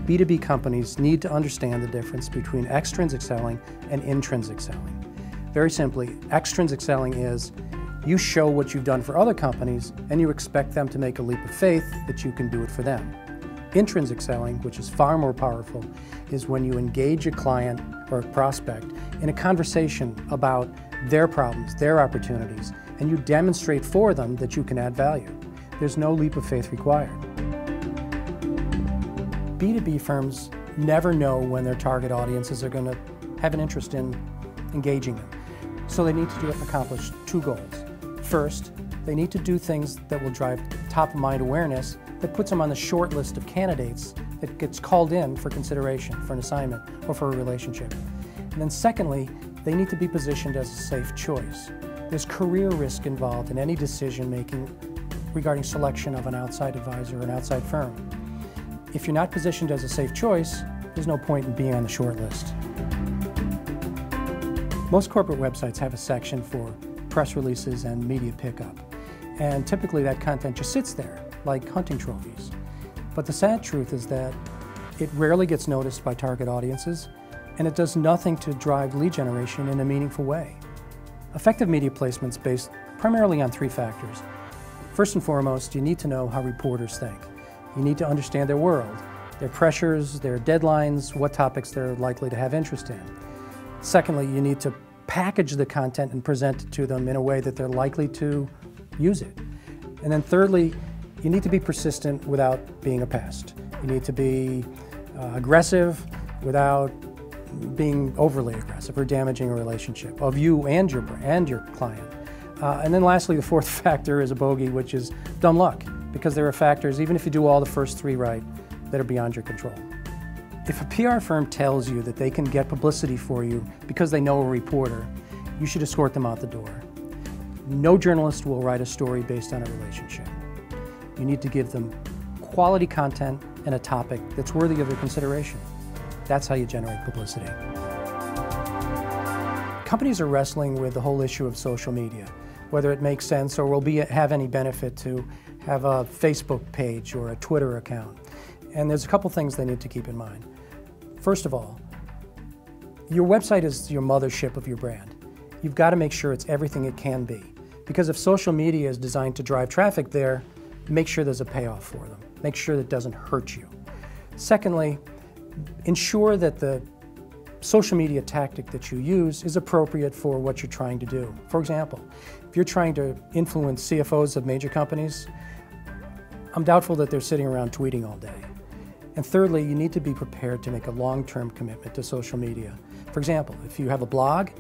B2B companies need to understand the difference between extrinsic selling and intrinsic selling. Very simply, extrinsic selling is you show what you've done for other companies and you expect them to make a leap of faith that you can do it for them. Intrinsic selling, which is far more powerful, is when you engage a client or a prospect in a conversation about their problems, their opportunities, and you demonstrate for them that you can add value. There's no leap of faith required. B2B firms never know when their target audiences are going to have an interest in engaging them. So they need to accomplish two goals. First, they need to do things that will drive top-of-mind awareness that puts them on the short list of candidates that gets called in for consideration for an assignment or for a relationship. And then secondly, they need to be positioned as a safe choice. There's career risk involved in any decision-making regarding selection of an outside advisor or an outside firm. If you're not positioned as a safe choice, there's no point in being on the short list. Most corporate websites have a section for press releases and media pickup, and typically that content just sits there like hunting trophies. But the sad truth is that it rarely gets noticed by target audiences, and it does nothing to drive lead generation in a meaningful way. Effective media placement's based primarily on three factors. First and foremost, you need to know how reporters think. You need to understand their world, their pressures, their deadlines, what topics they're likely to have interest in. Secondly, you need to package the content and present it to them in a way that they're likely to use it. And then thirdly, you need to be persistent without being a pest. You need to be aggressive without being overly aggressive or damaging a relationship of you and your client. And then lastly, the fourth factor is a bogey, which is dumb luck, because there are factors, even if you do all the first three right, that are beyond your control. If a PR firm tells you that they can get publicity for you because they know a reporter, you should escort them out the door. No journalist will write a story based on a relationship. You need to give them quality content and a topic that's worthy of their consideration. That's how you generate publicity. Companies are wrestling with the whole issue of social media, whether it makes sense or will have any benefit to have a Facebook page or a Twitter account. And there's a couple things they need to keep in mind. First of all, your website is your mothership of your brand. You've got to make sure it's everything it can be. Because if social media is designed to drive traffic there, make sure there's a payoff for them. Make sure that it doesn't hurt you. Secondly, ensure that the social media tactic that you use is appropriate for what you're trying to do. For example, if you're trying to influence CFOs of major companies, I'm doubtful that they're sitting around tweeting all day. And thirdly, you need to be prepared to make a long-term commitment to social media. For example, if you have a blog,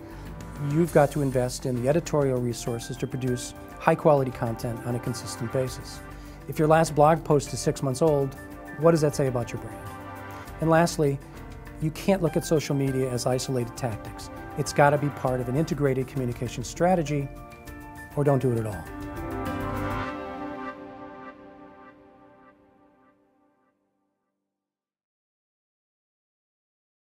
you've got to invest in the editorial resources to produce high-quality content on a consistent basis. If your last blog post is 6 months old, what does that say about your brand? And lastly, you can't look at social media as isolated tactics. It's got to be part of an integrated communication strategy, or don't do it at all.